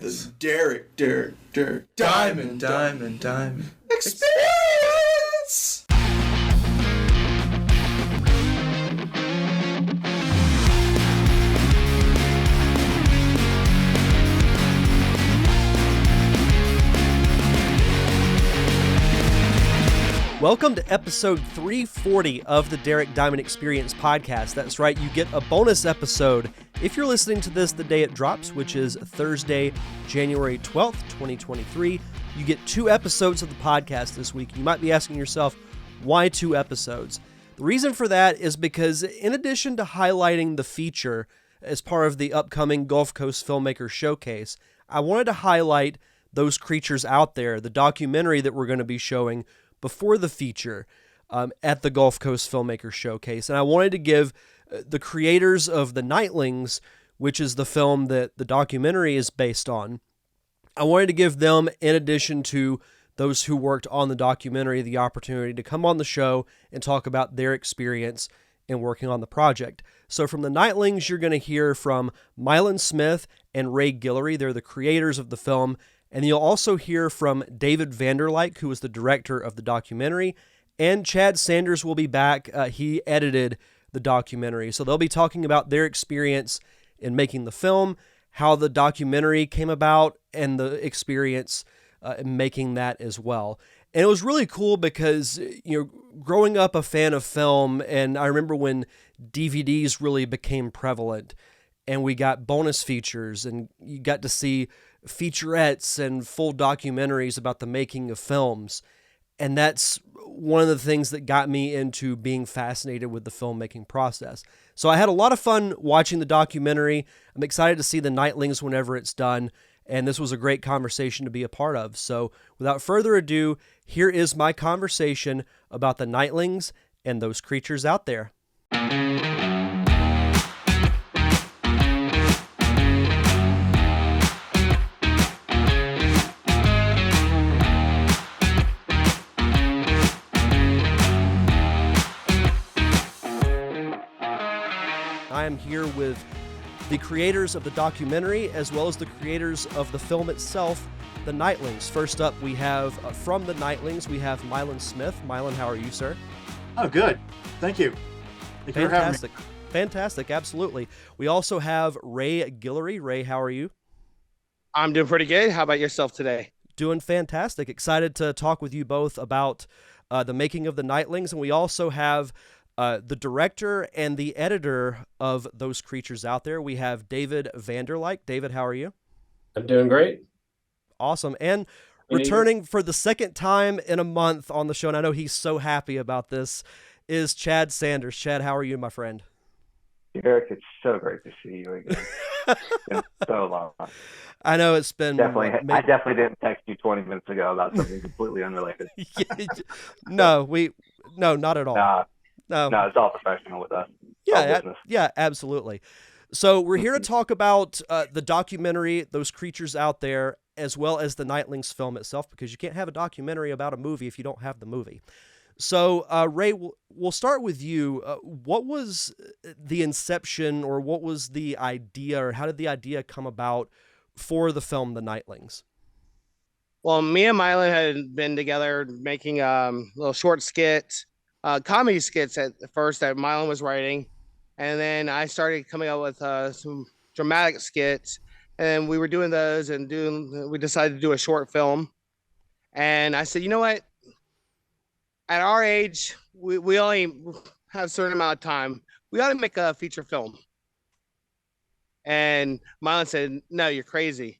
the Derek Diamond Experience! Welcome to episode 340 of the Derek Diamond Experience podcast. That's right, you get a bonus episode if you're listening to this the day it drops, which is Thursday, January 12th, 2023. You get 2 episodes of the podcast this week. You might be asking yourself, why 2 episodes? The reason for that is because in addition to highlighting the feature as part of the upcoming Gulf Coast Filmmakers Showcase, I wanted to highlight those creatures out there, the documentary that we're going to be showing before the feature at the Gulf Coast Filmmakers Showcase. And I wanted to give the creators of the Nightlings, which is the film that the documentary is based on, I wanted to give them, in addition to those who worked on the documentary, the opportunity to come on the show and talk about their experience in working on the project. So from the Nightlings, you're going to hear from Milan Smith and Ray Guillory. They're the creators of the film. And you'll also hear from David Vanderlyke, who was the director of the documentary, and Chad Sanders will be back. He edited the documentary. So they'll be talking about their experience in making the film, how the documentary came about, and the experience in making that as well. And it was really cool because, growing up a fan of film, and I remember when DVDs really became prevalent, and we got bonus features, and you got to see featurettes and full documentaries about the making of films. And that's one of the things that got me into being fascinated with the filmmaking process. So I had a lot of fun watching the documentary. I'm excited to see the Nightlings whenever it's done. And this was a great conversation to be a part of. So without further ado, here is my conversation about the Nightlings and those creatures out there. I am here with the creators of the documentary as well as the creators of the film itself, the Nightlings. First up, we have from the Nightlings, we have Milan Smith. Milan, how are you, sir? Oh, good. Thank you. Thank you for having me. Fantastic, absolutely. We also have Ray Guillory. Ray, how are you? I'm doing pretty good. How about yourself today? Doing fantastic. Excited to talk with you both about the making of the Nightlings. And we also have the director and the editor of those creatures out there. We have David Vanderlyke. David, how are you? I'm doing great. Awesome. And returning for the second time in a month on the show, and I know he's so happy about this, is Chad Sanders. Chad, how are you, my friend? Derek, it's so great to see you again. It's been so long. I know it's been... I definitely didn't text you 20 minutes ago about something completely unrelated. No, not at all. No, it's all professional with us. Yeah, absolutely. So we're here to talk about the documentary, those creatures out there, as well as the Nightlings film itself, because you can't have a documentary about a movie if you don't have the movie. So, Ray, we'll start with you. What was the inception, or what was the idea, or how did the idea come about for the film The Nightlings? Well, me and Milan had been together making little short skits, comedy skits at first that Milan was writing. And then I started coming up with some dramatic skits. And we were doing those we decided to do a short film. And I said, you know what? At our age, we only have a certain amount of time. We ought to make a feature film. And Milan said, no, you're crazy.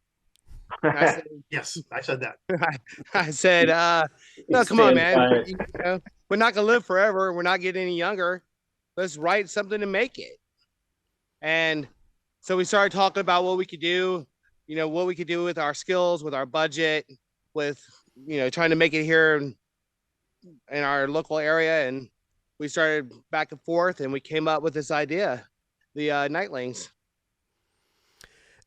I said, yes, I said that. I said, no, come on, man. We're not going to live forever. We're not getting any younger. Let's write something to make it. And so we started talking about what we could do, what we could do with our skills, with our budget, with, trying to make it here in our local area. And we started back and forth, and we came up with this idea, the Nightlings.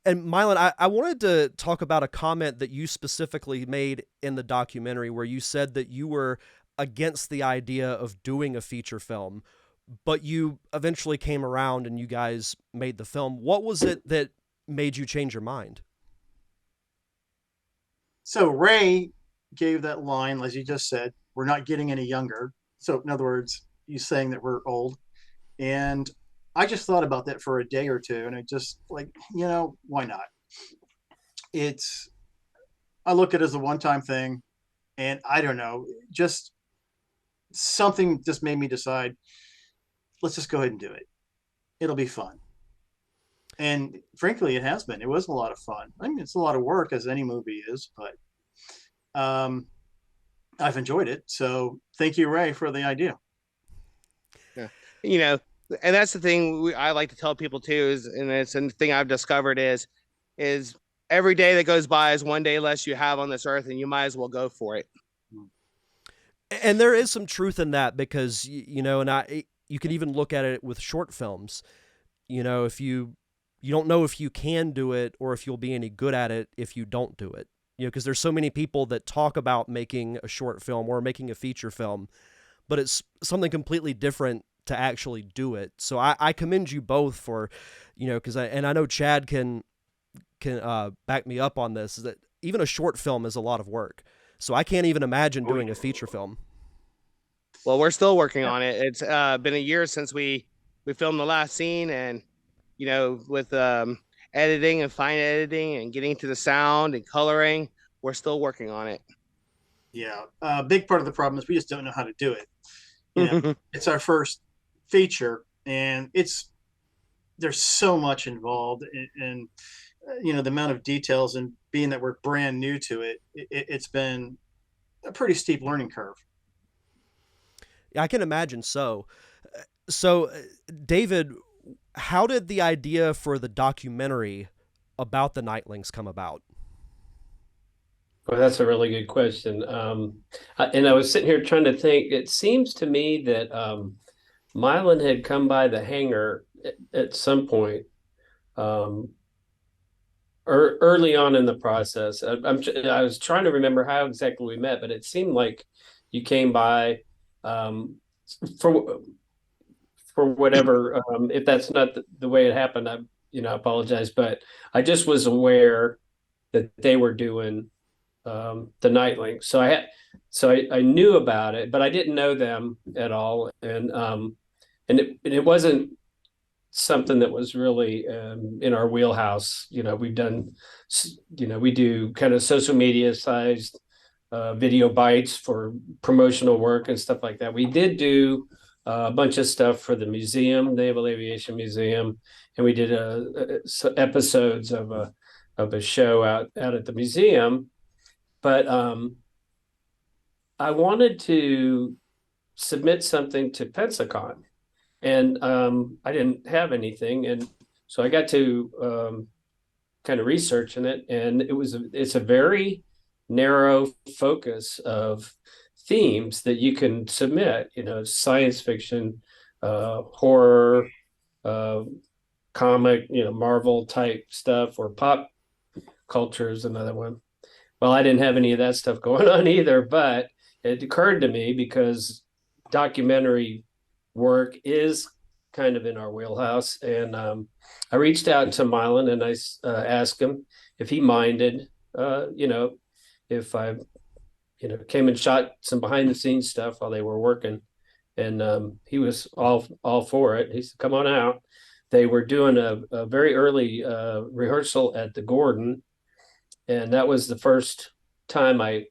And Milan, I wanted to talk about a comment that you specifically made in the documentary where you said that you were against the idea of doing a feature film, but you eventually came around and you guys made the film. What was it that made you change your mind? So Ray gave that line, as you just said, we're not getting any younger. So in other words, he's saying that we're old. And I just thought about that for a day or two, and I just like, why not? It's I look at it as a one-time thing, and I don't know, just something just made me decide, let's just go ahead and do it. It'll be fun. And frankly, it has been. It was a lot of fun. I mean, it's a lot of work, as any movie is, but I've enjoyed it. So thank you, Ray, for the idea. Yeah. And that's the thing I like to tell people too, and it's a thing I've discovered is every day that goes by is one day less you have on this earth, and you might as well go for it. And there is some truth in that, because, you can even look at it with short films. If you don't know if you can do it or if you'll be any good at it if you don't do it. Because there's so many people that talk about making a short film or making a feature film, but it's something completely different to actually do it. So I commend you both for, because I know Chad can back me up on this, is that even a short film is a lot of work. So I can't even imagine doing a feature film. Well, we're still working on it. It's been a year since we filmed the last scene, and with editing and fine editing and getting to the sound and coloring, we're still working on it. Yeah, a big part of the problem is we just don't know how to do it. It's our first feature, and there's so much involved in the amount of details, and being that we're brand new to it, it's been a pretty steep learning curve. Yeah, I can imagine so. So, David, how did the idea for the documentary about the Nightlings come about? Well, that's a really good question. And I was sitting here trying to think. It seems to me that Milan had come by the hangar at some point, early on in the process. I was trying to remember how exactly we met, but it seemed like you came by for whatever. If that's not the way it happened, I apologize, but I just was aware that they were doing the Nightlings. So I knew about it, but I didn't know them at all, and it wasn't something that was really in our wheelhouse. We've done, we do kind of social media sized video bites for promotional work and stuff like that. We did do a bunch of stuff for the museum, Naval Aviation Museum, and we did episodes of a show out at the museum. But I wanted to submit something to Pensacon, and I didn't have anything, and so I got to kind of researching it, and it's a very narrow focus of themes that you can submit. Science fiction, horror, comic, Marvel type stuff, or pop culture is another one. Well, I didn't have any of that stuff going on either, but it occurred to me because documentary work is kind of in our wheelhouse. And I reached out to Milan, and I asked him if he minded, if I, came and shot some behind the scenes stuff while they were working. And he was all for it. He said, come on out. They were doing a very early rehearsal at the Gordon. And that was the first time I,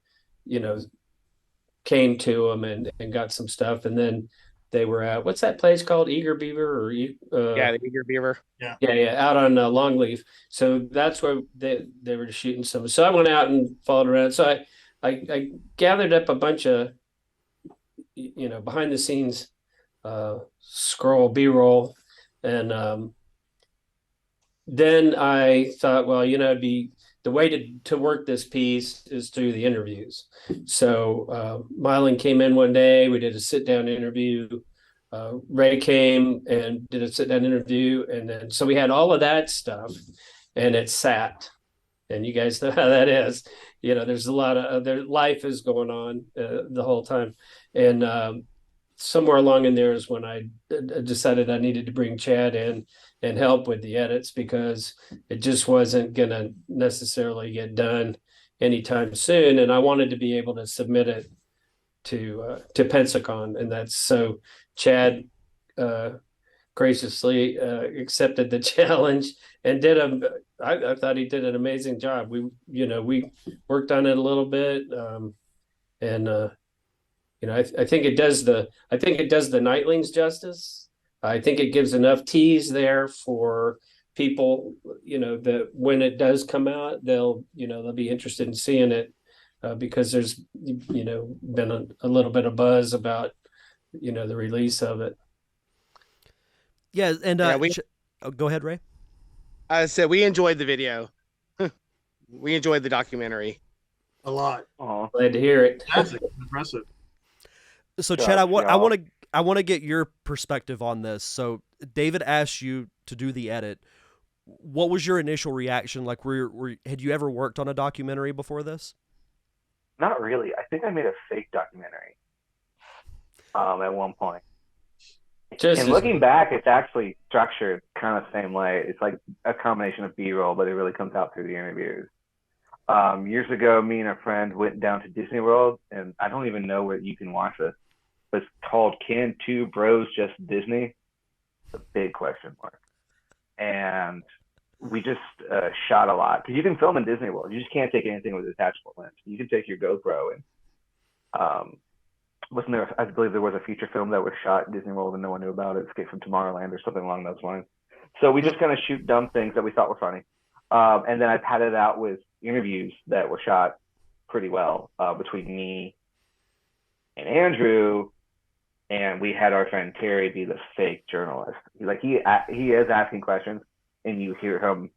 came to them and got some stuff. And then they were at, what's that place called? Eager Beaver or yeah, the Eager Beaver. Yeah, out on Longleaf. So that's where they were shooting some. So I went out and followed around. So I gathered up a bunch of behind the scenes scroll B-roll, and then I thought, well, it'd be the way to work this piece is through the interviews. So Milan came in one day, we did a sit-down interview. Ray came and did a sit-down interview, and then so we had all of that stuff, and it sat. And you guys know how that is. There's a lot of their life is going on the whole time, and somewhere along in there is when I decided I needed to bring Chad in and help with the edits, because it just wasn't going to necessarily get done anytime soon, and I wanted to be able to submit it to Pensacon, and that's so Chad graciously accepted the challenge and I thought he did an amazing job. We worked on it a little bit, and I think it does the Nightlings justice. I think it gives enough tease there for people, that when it does come out, they'll be interested in seeing it, because there's been a little bit of buzz about the release of it. Yeah, and go ahead, Ray. I said we enjoyed the video. We enjoyed the documentary a lot. Oh, Glad to hear it. That's impressive. So Chad, I want to get your perspective on this. So David asked you to do the edit. What was your initial reaction? Like, had you ever worked on a documentary before this? not really. I think I made a fake documentary at one point. And looking back, it's actually structured kind of the same way. It's like a combination of B-roll, but it really comes out through the interviews. Years ago, me and a friend went down to Disney World, and I don't even know where you can watch this, but it's called Can Two Bros Just Disney? It's a big question mark. And we just shot a lot, because you can film in Disney World. You just can't take anything with a detachable lens. You can take your GoPro and wasn't there? I believe there was a feature film that was shot in Disney World and no one knew about it, Escape from Tomorrowland or something along those lines. So we just kind of shoot dumb things that we thought were funny. And then I padded out with interviews that were shot pretty well between me and Andrew. And we had our friend Terry be the fake journalist. He is asking questions, and you hear him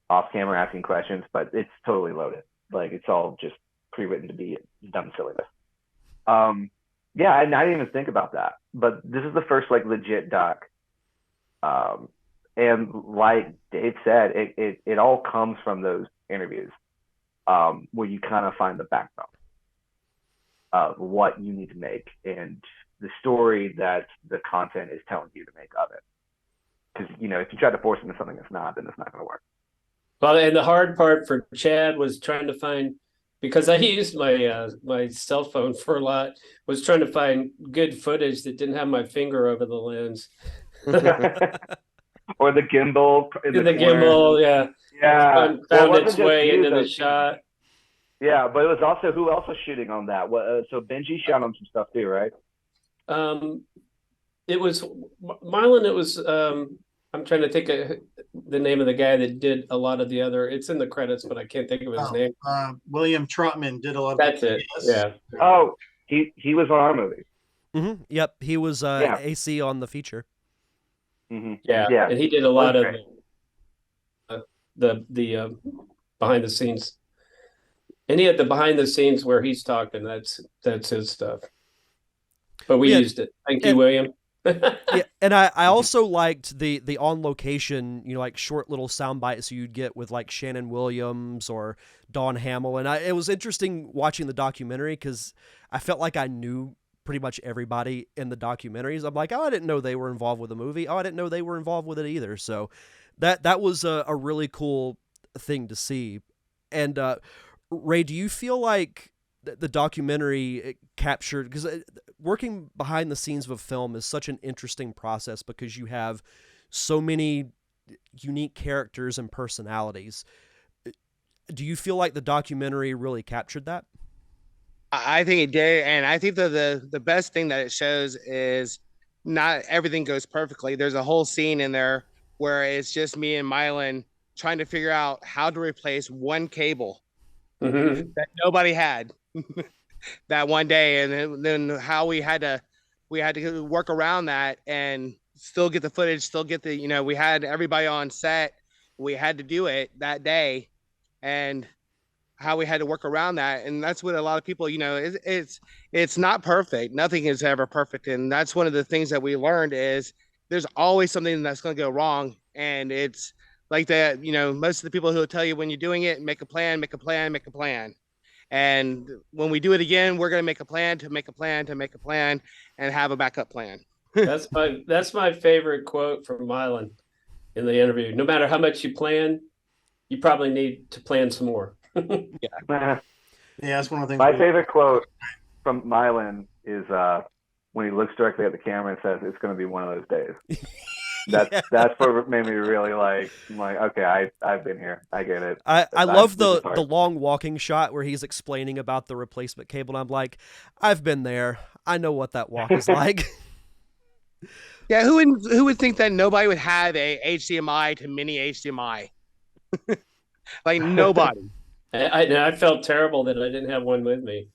off camera asking questions, but it's totally loaded. Like, it's all just pre-written to be dumb silliness. Yeah, I didn't even think about that. But this is the first legit doc. And like Dave said, it all comes from those interviews, where you kind of find the backbone of what you need to make and the story that the content is telling you to make of it. Because, if you try to force into something that's not, then it's not going to work. Well, and the hard part for Chad was trying to find, because I used my my cell phone for a lot, was trying to find good footage that didn't have my finger over the lens. Or the gimbal. The gimbal, yeah. Yeah. Found its way into the shot. Yeah, but it was also, who else was shooting on that? So Benji shot on some stuff too, right? It was Milan. It was I'm trying to think of the name of the guy that did a lot of the other. It's in the credits, but I can't think of his name. William Trotman did a lot of That's it. Yeah. Oh, he was on our movie. Mm-hmm. Yep, he was AC on the feature. Mm-hmm. Yeah, and he did a lot of the behind the scenes. Any of the behind the scenes where he's talking, that's his stuff. But we used it. Thank you, William. Yeah, and I also liked the on location, short little sound bites you'd get with Shannon Williams or Dawn Hamill, and it was interesting watching the documentary because I felt like I knew pretty much everybody in the documentaries. I'm like, oh, I didn't know they were involved with the movie. Oh, I didn't know they were involved with it either. So that was a really cool thing to see. And Ray, do you feel like the documentary captured, because working behind the scenes of a film is such an interesting process because you have so many unique characters and personalities. Do you feel like the documentary really captured that? I think it did, and I think the best thing that it shows is not everything goes perfectly. There's a whole scene in there where it's just me and Milan trying to figure out how to replace one cable that nobody had that one day, and then how we had to work around that and still get the footage, still get the we had everybody on set, we had to do it that day, and how we had to work around that. And that's what a lot of people, it's not perfect. Nothing is ever perfect. And that's one of the things that we learned is there's always something that's going to go wrong. And it's like that, most of the people who will tell you when you're doing it, make a plan. And when we do it again, we're going to make a plan and have a backup plan. That's my favorite quote from Milan in the interview. No matter how much you plan, you probably need to plan some more. Yeah, that's one of the things. My favorite quote from Milan is when he looks directly at the camera and says, "It's going to be one of those days." That's what made me really like. I'm like, okay, I've been here. I get it. I love the long walking shot where he's explaining about the replacement cable, and I'm like, I've been there. I know what that walk is like. Yeah, who would think that nobody would have a HDMI to mini HDMI? Like nobody. I felt terrible that I didn't have one with me.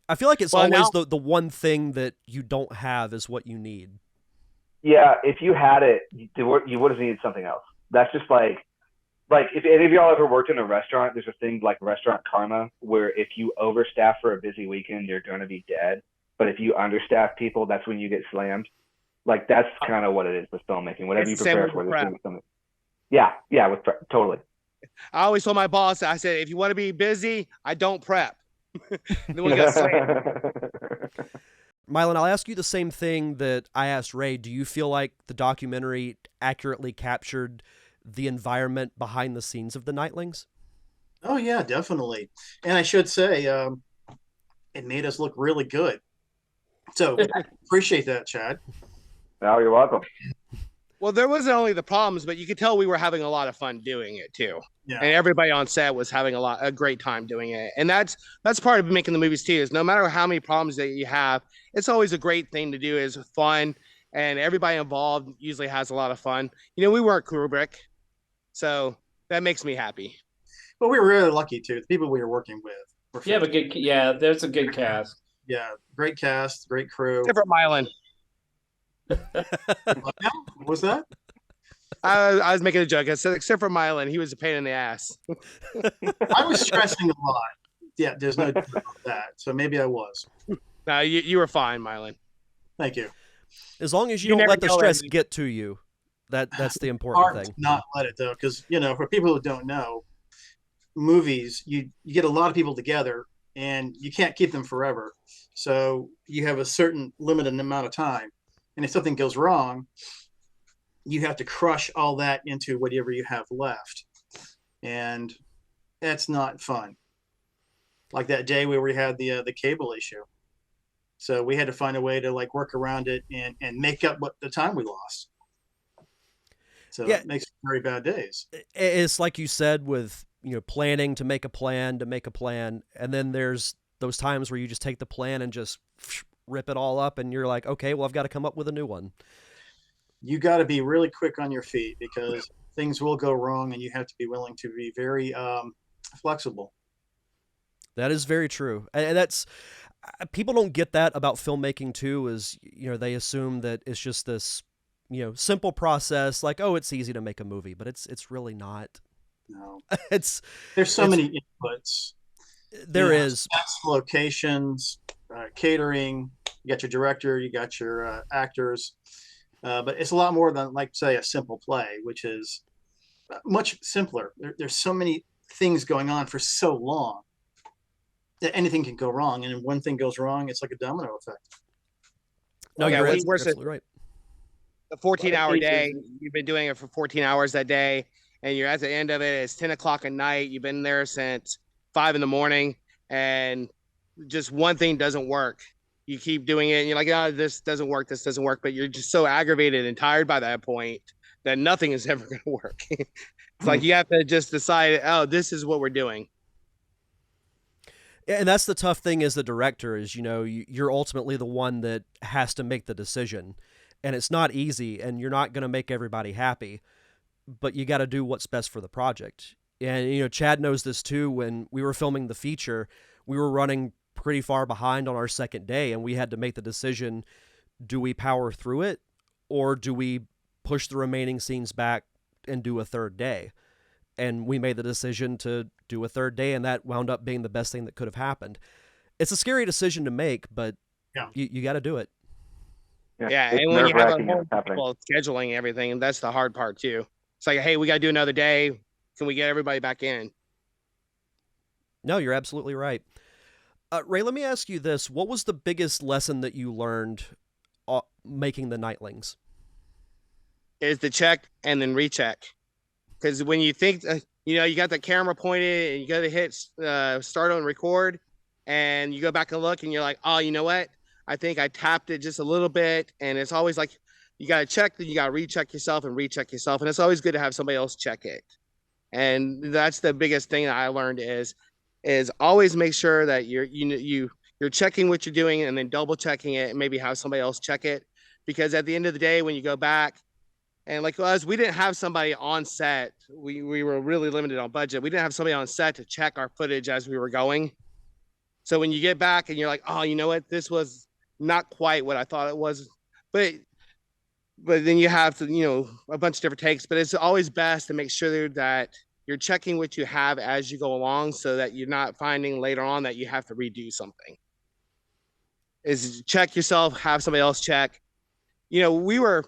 I feel like it's always the one thing that you don't have is what you need. Yeah, if you had it, you would have needed something else. That's just like if any of y'all ever worked in a restaurant, there's a thing like restaurant karma where if you overstaff for a busy weekend, you're going to be dead. But if you understaff people, that's when you get slammed. Like that's kind of what it is with filmmaking. Whatever you prepare for, there's something. Yeah, with totally. I always told my boss, I said, if you want to be busy, I don't prep. Then we got slammed. Milan, I'll ask you the same thing that I asked Ray. Do you feel like the documentary accurately captured the environment behind the scenes of the Nightlings? Oh, yeah, definitely. And I should say, it made us look really good. So appreciate that, Chad. Oh, you're welcome. Well, there wasn't only the problems, but you could tell we were having a lot of fun doing it too. Yeah. And everybody on set was having a great time doing it. And that's part of making the movies too, is no matter how many problems that you have, it's always a great thing to do, is fun. And everybody involved usually has a lot of fun. You know, we weren't Kubrick, so that makes me happy. But we were really lucky too. The people we were working with were there's a good cast. Yeah, great cast, great crew. Except for Milan. What was that? I was making a joke. I said, except for Milan, he was a pain in the ass. I was stressing a lot. Yeah, there's no doubt about that. So maybe I was. No, you were fine, Milan. Thank you. As long as you don't let the stress get to you, that's the important thing. Not let it though, because for people who don't know, movies you get a lot of people together and you can't keep them forever. So you have a certain limited amount of time. And if something goes wrong, you have to crush all that into whatever you have left. And that's not fun. Like that day where we had the cable issue. So we had to find a way to work around it and make up what the time we lost. So it makes very bad days. It's like you said with, planning to make a plan, and then there's those times where you just take the plan and just rip it all up, and you're like, okay, well, I've got to come up with a new one. You got to be really quick on your feet because things will go wrong, and you have to be willing to be very flexible. That is very true. And that's, people don't get that about filmmaking too, is, they assume that it's just this, simple process, like, oh, it's easy to make a movie, but it's really not. No. There's so many inputs. There is. Locations, catering, you got your director, you got your actors, but it's a lot more than, say, a simple play, which is much simpler. There's so many things going on for so long that anything can go wrong, and if one thing goes wrong, it's like a domino effect. No, you're absolutely right. The 14-hour day, you've been doing it for 14 hours that day, and you're at the end of it, it's 10 o'clock at night, you've been there since 5 a.m, and just one thing doesn't work. You keep doing it and you're like, oh, this doesn't work, but you're just so aggravated and tired by that point that nothing is ever going to work. It's like you have to just decide, oh, this is what we're doing. And that's the tough thing as the director is, you're ultimately the one that has to make the decision, and it's not easy, and you're not going to make everybody happy, but you got to do what's best for the project. And, Chad knows this too. When we were filming the feature, we were running pretty far behind on our second day, and we had to make the decision, do we power through it, or do we push the remaining scenes back and do a third day? And we made the decision to do a third day, and that wound up being the best thing that could have happened. It's a scary decision to make, but you got to do it. Yeah, and when you have people scheduling everything, and that's the hard part too. It's like, hey, we got to do another day. Can we get everybody back in? No, you're absolutely right. Ray, let me ask you this. What was the biggest lesson that you learned making the Nightlings? Is to check and then recheck. Because when you think You got the camera pointed and you got to hit start on record, and you go back and look and you're like, oh, you know what? I think I tapped it just a little bit. And it's always like, you got to check, then you got to recheck yourself and recheck yourself. And it's always good to have somebody else check it. And that's the biggest thing that I learned is always make sure that you're checking what you're doing and then double checking it and maybe have somebody else check it. Because at the end of the day, when you go back, and like us, we didn't have somebody on set. We were really limited on budget. We didn't have somebody on set to check our footage as we were going. So when you get back and you're like, oh, you know what? This was not quite what I thought it was. But then you have to, a bunch of different takes. But it's always best to make sure that you're checking what you have as you go along so that you're not finding later on that you have to redo something. Is check yourself, have somebody else check. We were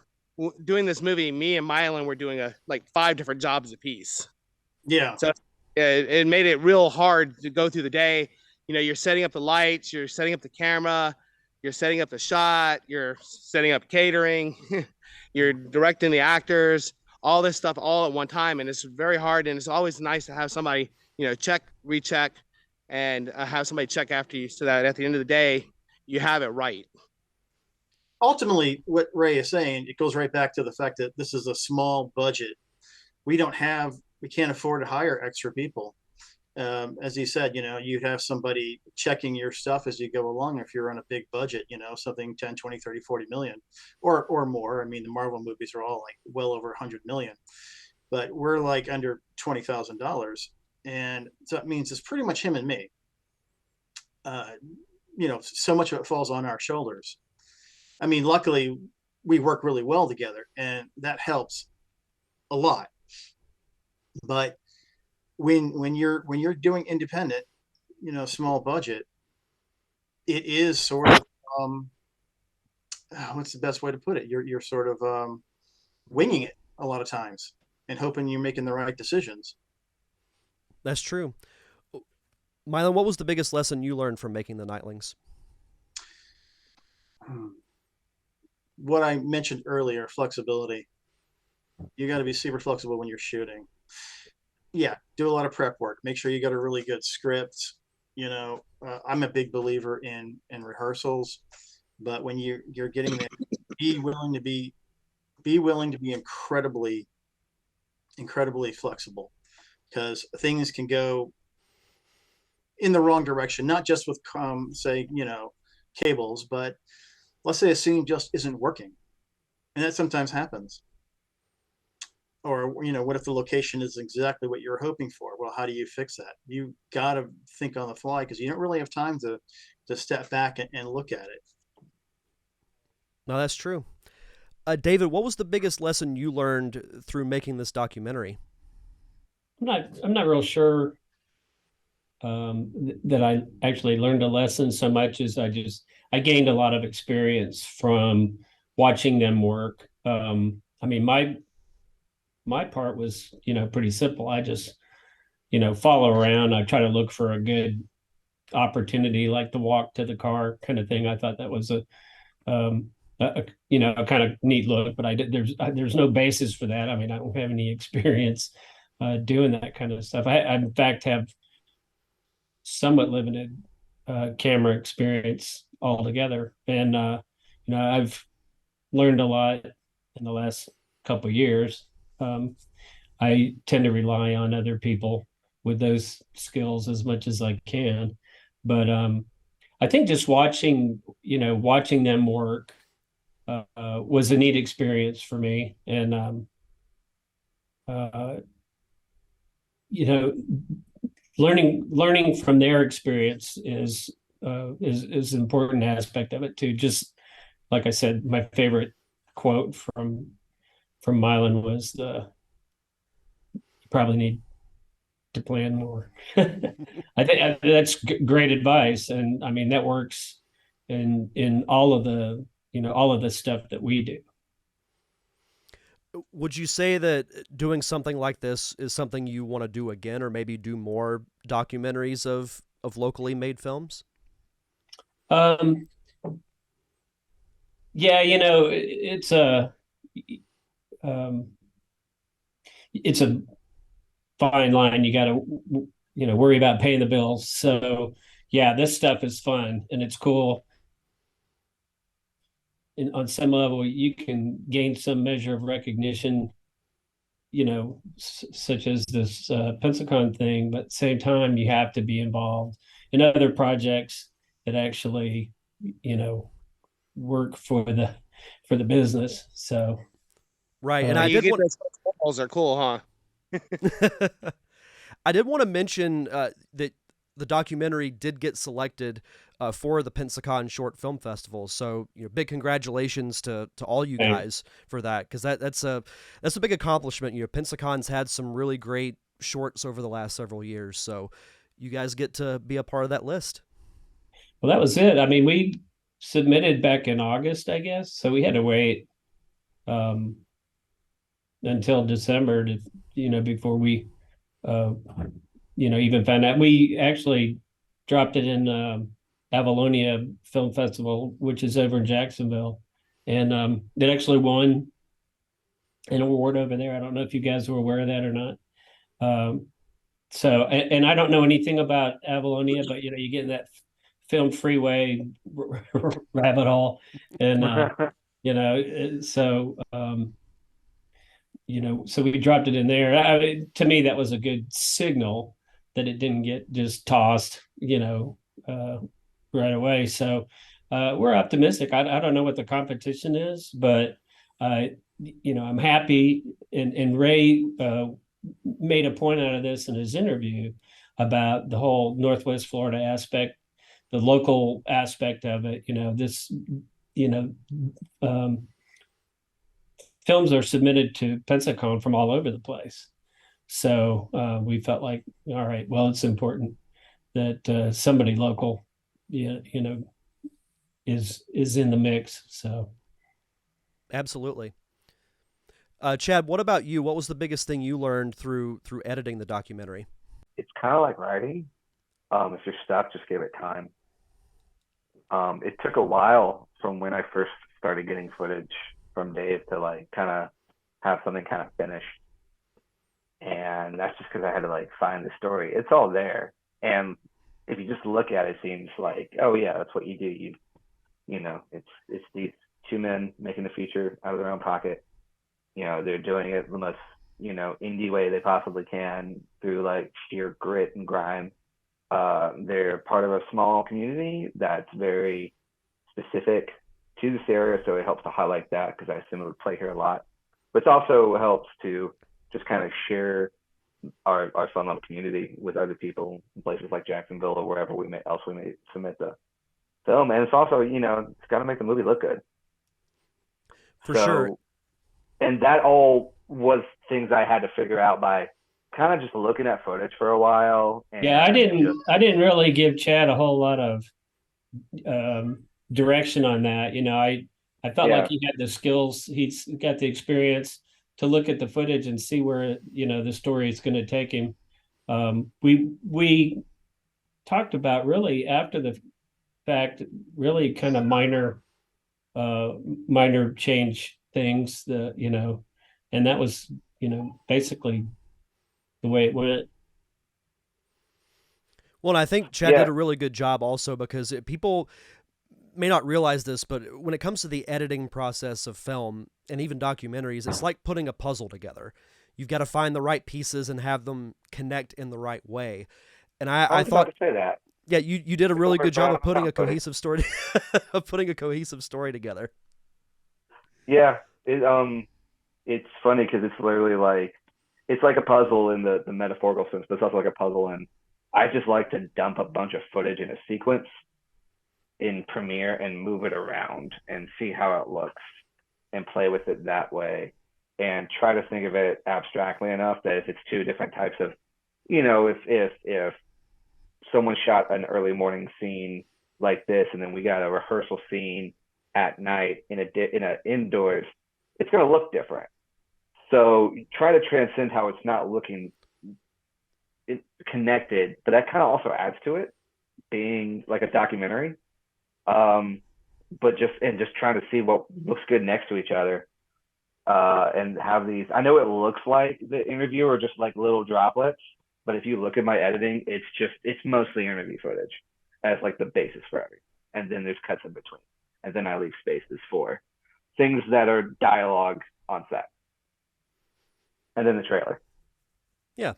doing this movie, me and Milan were doing like 5 different jobs a piece. Yeah. So it made it real hard to go through the day. You're setting up the lights, you're setting up the camera, you're setting up the shot, you're setting up catering, you're directing the actors, all this stuff all at one time. And it's very hard. And it's always nice to have somebody, check, recheck, and have somebody check after you so that at the end of the day, you have it right. Ultimately, what Ray is saying, it goes right back to the fact that this is a small budget. We can't afford to hire extra people. As he said, you'd have somebody checking your stuff as you go along. If you're on a big budget, something 10, 20, 30, 40 million or more. I mean, the Marvel movies are all like well over 100 million, but we're like under $20,000. And so that means it's pretty much him and me. So much of it falls on our shoulders. I mean, luckily we work really well together and that helps a lot. But when you're doing independent, small budget, it is sort of, what's the best way to put it? You're sort of winging it a lot of times and hoping you're making the right decisions. That's true. Milan, what was the biggest lesson you learned from making the Nightlings? What I mentioned earlier, flexibility. You got to be super flexible when you're shooting. Yeah, do a lot of prep work. Make sure you got a really good script. I'm a big believer in rehearsals, but when you're getting there, be willing to be incredibly flexible, because things can go in the wrong direction. Not just with cables, but let's say a scene just isn't working, and that sometimes happens. Or, what if the location is exactly what you're hoping for? Well, how do you fix that? You got to think on the fly because you don't really have time to step back and look at it. No, that's true. David, what was the biggest lesson you learned through making this documentary? I'm not real sure that I actually learned a lesson so much as I gained a lot of experience from watching them work. I mean, my part was, pretty simple. I just, follow around. I try to look for a good opportunity, like the walk to the car kind of thing. I thought that was a kind of neat look, but there's no basis for that. I mean, I don't have any experience doing that kind of stuff. I in fact have somewhat limited camera experience altogether. And, I've learned a lot in the last couple of years. I tend to rely on other people with those skills as much as I can. But I think just watching them work was a neat experience for me. And, learning from their experience is an important aspect of it too. Just like I said, my favorite quote from Milan was you probably need to plan more. I think that's great advice. And I mean, that works in all of the stuff that we do. Would you say that doing something like this is something you want to do again, or maybe do more documentaries of locally made films? Yeah, it's a fine line. You got to, worry about paying the bills. So yeah, this stuff is fun and it's cool. And on some level, you can gain some measure of recognition, such as this Pensacon thing, but at the same time, you have to be involved in other projects that actually, work for the business. So right, and So I you did get want those calls are cool, huh? I did want to mention that the documentary did get selected for the Pensacon Short Film Festival. So, big congratulations to all you guys for that, because that's a big accomplishment. Pensacon's had some really great shorts over the last several years, so you guys get to be a part of that list. Well, that was it. I mean, we submitted back in August, I guess, so we had to wait until December to, before we even found out. We actually dropped it in Avalonia Film Festival, which is over in Jacksonville, and it actually won an award over there. I don't know if you guys were aware of that or not. And I don't know anything about Avalonia, but you get in that film freeway rabbit hole, and so so we dropped it in there. To me, that was a good signal that it didn't get just tossed, right away. So we're optimistic. I don't know what the competition is, but I'm happy. And Ray made a point out of this in his interview about the whole Northwest Florida aspect, the local aspect of it. Films are submitted to Pensacon from all over the place. So we felt like, all right, well, it's important that somebody local, is in the mix. So absolutely. Chad, what about you? What was the biggest thing you learned through editing the documentary? It's kind of like writing. If you're stuck, just give it time. It took a while from when I first started getting footage from Dave to like kind of have something kind of finished. And that's just because I had to like find the story. It's all there. And if you just look at it, it seems like, oh yeah, that's what you do. It's these two men making a feature out of their own pocket. They're doing it the most, indie way they possibly can through like sheer grit and grime. They're part of a small community that's very specific to this area, so it helps to highlight that because I assume it would play here a lot. But it also helps to just kind of share our fun little community with other people in places like Jacksonville or wherever we may submit the film. And it's also, it's got to make the movie look good. For sure. And that all was things I had to figure out by kind of just looking at footage for a while. And yeah, I didn't really give Chad a whole lot of direction on that. I felt like he had the skills, he's got the experience to look at the footage and see where the story is going to take him. We talked about really after the fact, really kind of minor change things, and that was basically the way it went. Well, and I think Chad did a really good job also, because people may not realize this, but when it comes to the editing process of film and even documentaries, it's like putting a puzzle together. You've got to find the right pieces and have them connect in the right way. And I thought to say that. Yeah, you did a really good job of putting a cohesive story together. Yeah, it's funny because it's literally like it's like a puzzle in the metaphorical sense, but it's also like a puzzle. And I just like to dump a bunch of footage in a sequence in Premiere and move it around and see how it looks and play with it that way, and try to think of it abstractly enough that if it's two different types of, if someone shot an early morning scene like this, and then we got a rehearsal scene at night in a indoors, it's going to look different. So try to transcend how it's not looking connected, but that kind of also adds to it being like a documentary. But just trying to see what looks good next to each other. and have these. I know it looks like the interview or just like little droplets, but if you look at my editing, it's mostly interview footage as like the basis for everything, and then there's cuts in between, and then I leave spaces for things that are dialogue on set, and then the trailer. Yeah,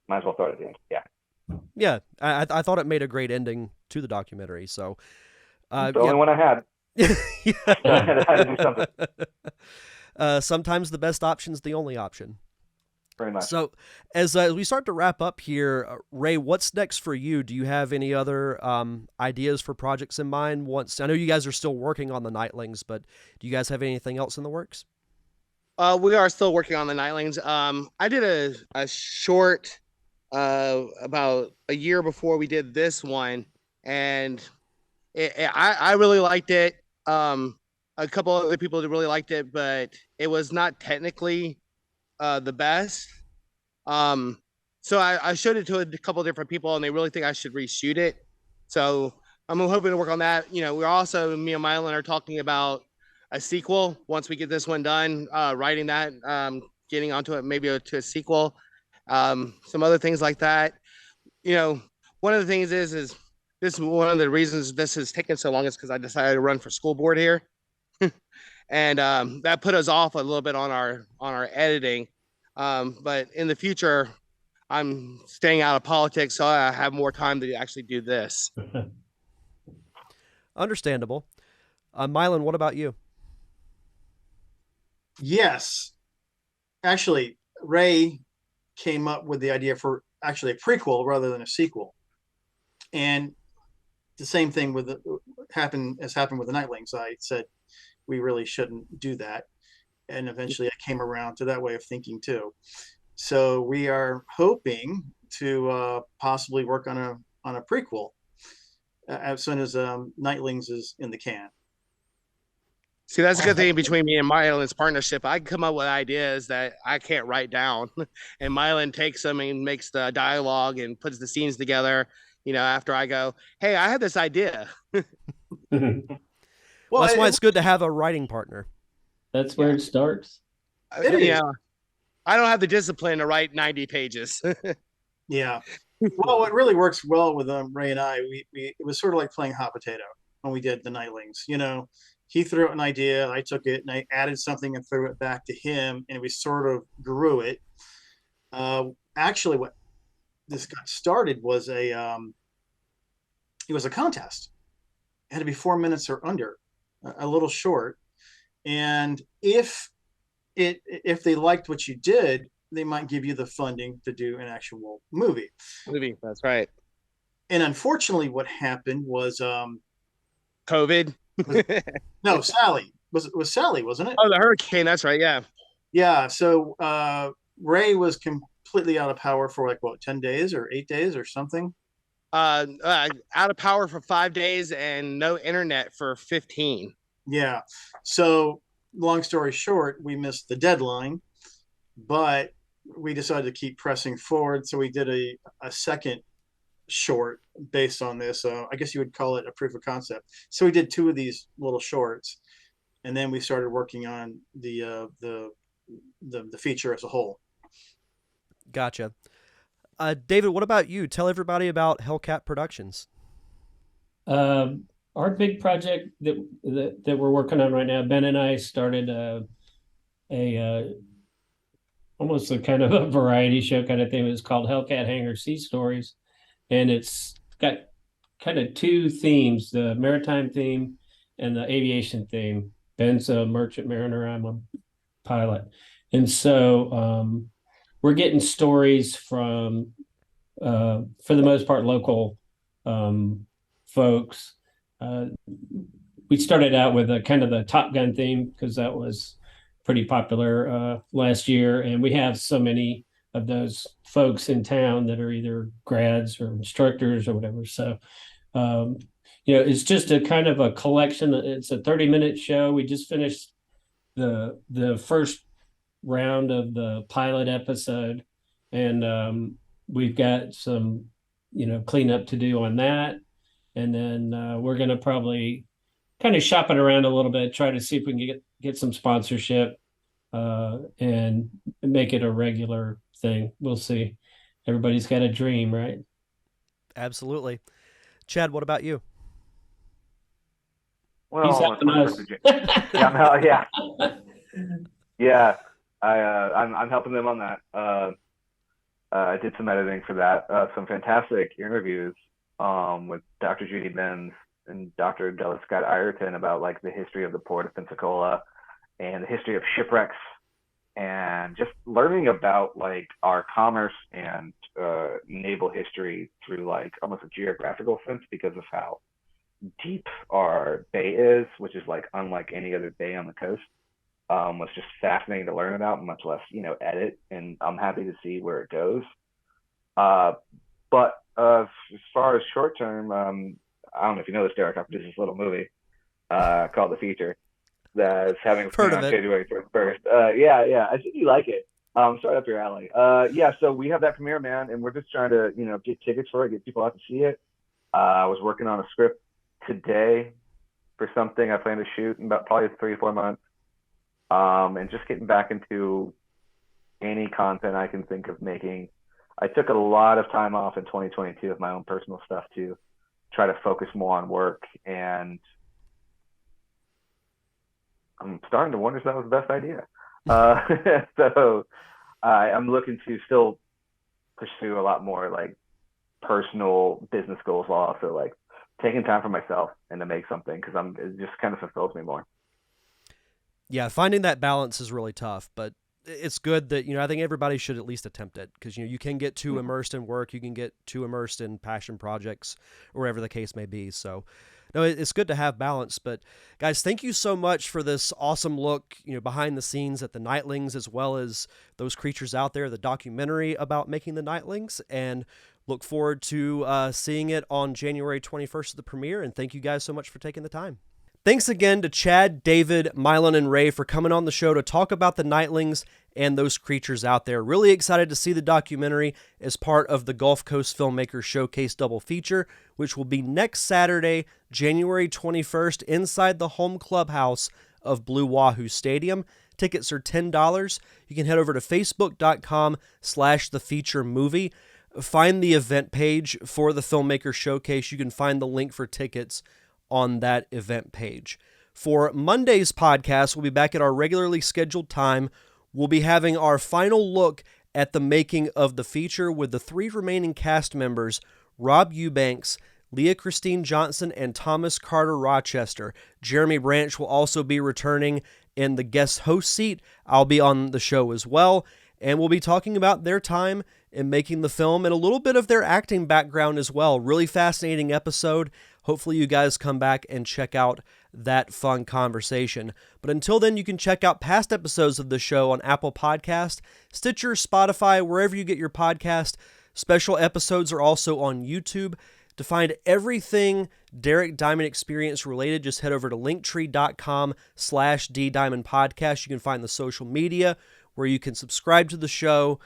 might as well throw it at the end. Yeah. Yeah, I thought it made a great ending to the documentary. So the only one I had. I had to do something. Sometimes the best option is the only option. Very much. So as we start to wrap up here, Ray, what's next for you? Do you have any other ideas for projects in mind? I know you guys are still working on the Nightlings, but do you guys have anything else in the works? We are still working on the Nightlings. I did a short about a year before we did this one, and I really liked it. A couple other people really liked it, but it was not technically the best. So I showed it to a couple different people, and they really think I should reshoot it. So I'm hoping to work on that. You know, me and Milan are talking about a sequel once we get this one done, writing that, getting onto it, maybe to a sequel, some other things like that. You know, one of the things is this is one of the reasons this has taken so long is because I decided to run for school board here. And that put us off a little bit on our editing. But in the future, I'm staying out of politics, so I have more time to actually do this. Understandable. Milan, what about you? Yes. Actually, Ray came up with the idea for actually a prequel rather than a sequel. And the same thing happened with the Nightlings. I said we really shouldn't do that. And eventually I came around to that way of thinking too. So we are hoping to possibly work on a prequel as soon as Nightlings is in the can. See, that's a good thing between me and Milan's partnership. I can come up with ideas that I can't write down, and Milan takes them and makes the dialogue and puts the scenes together. You know, after I go, hey, I had this idea. Well, that's why it's good to have a writing partner. That's where it starts. Yeah, I don't have the discipline to write 90 pages. Yeah. Well, what really works well with Ray and I, it was sort of like playing hot potato when we did the Nightlings. You know, he threw out an idea, I took it, and I added something and threw it back to him, and we sort of grew it. Actually, what this got started was it was a contest. It had to be 4 minutes or under, a little short. And if they liked what you did, they might give you the funding to do an actual movie. That's right. And unfortunately, what happened was COVID. No, Sally was Sally, wasn't it? Oh, the hurricane. That's right. Yeah. Yeah. So Ray was completely out of power for 10 days or 8 days or something. Out of power for 5 days and no internet for 15. Yeah. So long story short, we missed the deadline, but we decided to keep pressing forward. So we did a second short based on this. I guess you would call it a proof of concept. So we did 2 of these little shorts, and then we started working on the feature as a whole. Gotcha. David, what about you? Tell everybody about Hellcat Productions. Our big project that we're working on right now, Ben and I started almost a kind of a variety show kind of thing. It was called Hellcat Hangar Sea Stories, and it's got kind of 2 themes: the maritime theme and the aviation theme. Ben's a merchant mariner, I'm a pilot, and so we're getting stories from, for the most part, local folks. We started out with a kind of the Top Gun theme because that was pretty popular last year, and we have so many of those folks in town that are either grads or instructors or whatever. So, it's just a kind of a collection. It's a 30-minute show. We just finished the first round of the pilot episode, and we've got some cleanup to do on that. And then we're going to probably kind of shop it around a little bit, try to see if we can get some sponsorship. and make it a regular thing. We'll see. Everybody's got a dream, right? Absolutely. Chad, what about you? Well, He's helping us. Yeah. I'm helping them on that. I did some editing for that. Some fantastic interviews with Dr. Judy Benz and Dr. Della Scott Ireton about like the history of the port of Pensacola and the history of shipwrecks, and just learning about like our commerce and naval history through like almost a geographical sense because of how deep our bay is, which is like unlike any other bay on the coast. Was just fascinating to learn about, much less, edit. And I'm happy to see where it goes. But as far as short term, I don't know if you know this, Derek. I produced this little movie called The Feature that's having a premiere on January 1st. Yeah. I think you like it. Sorry up your alley. Yeah, so we have that premiere, man, and we're just trying to, get tickets for it, get people out to see it. I was working on a script today for something I plan to shoot in about probably 3 or 4 months. And just getting back into any content I can think of making. I took a lot of time off in 2022 of my own personal stuff to try to focus more on work, and I'm starting to wonder if that was the best idea. So I'm looking to still pursue a lot more like personal business goals while also like taking time for myself and to make something, because it just kind of fulfills me more. Yeah, finding that balance is really tough, but it's good that, I think everybody should at least attempt it, because, you can get too immersed in work, you can get too immersed in passion projects, or whatever the case may be. So, no, it's good to have balance. But guys, thank you so much for this awesome look, behind the scenes at the Nightlings, as well as those creatures out there, the documentary about making the Nightlings, and look forward to seeing it on January 21st at the premiere. And thank you guys so much for taking the time. Thanks again to Chad, David, Milan, and Ray for coming on the show to talk about the Nightlings and those creatures out there. Really excited to see the documentary as part of the Gulf Coast Filmmakers Showcase double feature, which will be next Saturday, January 21st, inside the home clubhouse of Blue Wahoo Stadium. Tickets are $10. You can head over to facebook.com/thefeaturemovie. Find the event page for the Filmmakers Showcase. You can find the link for tickets on that event page. For Monday's podcast, we'll be back at our regularly scheduled time. We'll be having our final look at the making of the feature with the 3 remaining cast members, Rob Eubanks, Leah Christine Johnson, and Thomas Carter Rochester. Jeremy Branch will also be returning in the guest host seat. I'll be on the show as well, and we'll be talking about their time in making the film and a little bit of their acting background as well. Really fascinating episode. Hopefully you guys come back and check out that fun conversation. But until then, you can check out past episodes of the show on Apple Podcast, Stitcher, Spotify, wherever you get your podcast. Special episodes are also on YouTube. To find everything Derek Diamond Experience related, just head over to linktree.com/DDiamondPodcast. You can find the social media where you can subscribe to the show.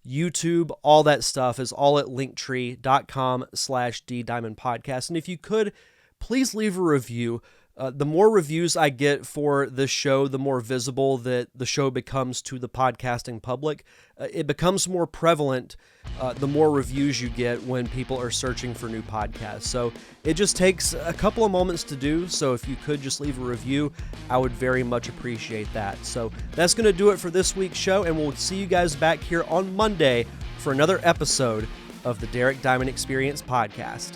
YouTube, all that stuff is all at linktree.com/DDiamondPodcast. And if you could, please leave a review. The more reviews I get for this show, the more visible that the show becomes to the podcasting public. It becomes more prevalent the more reviews you get when people are searching for new podcasts. So it just takes a couple of moments to do. So if you could just leave a review, I would very much appreciate that. So that's going to do it for this week's show, and we'll see you guys back here on Monday for another episode of the Derek Diamond Experience podcast.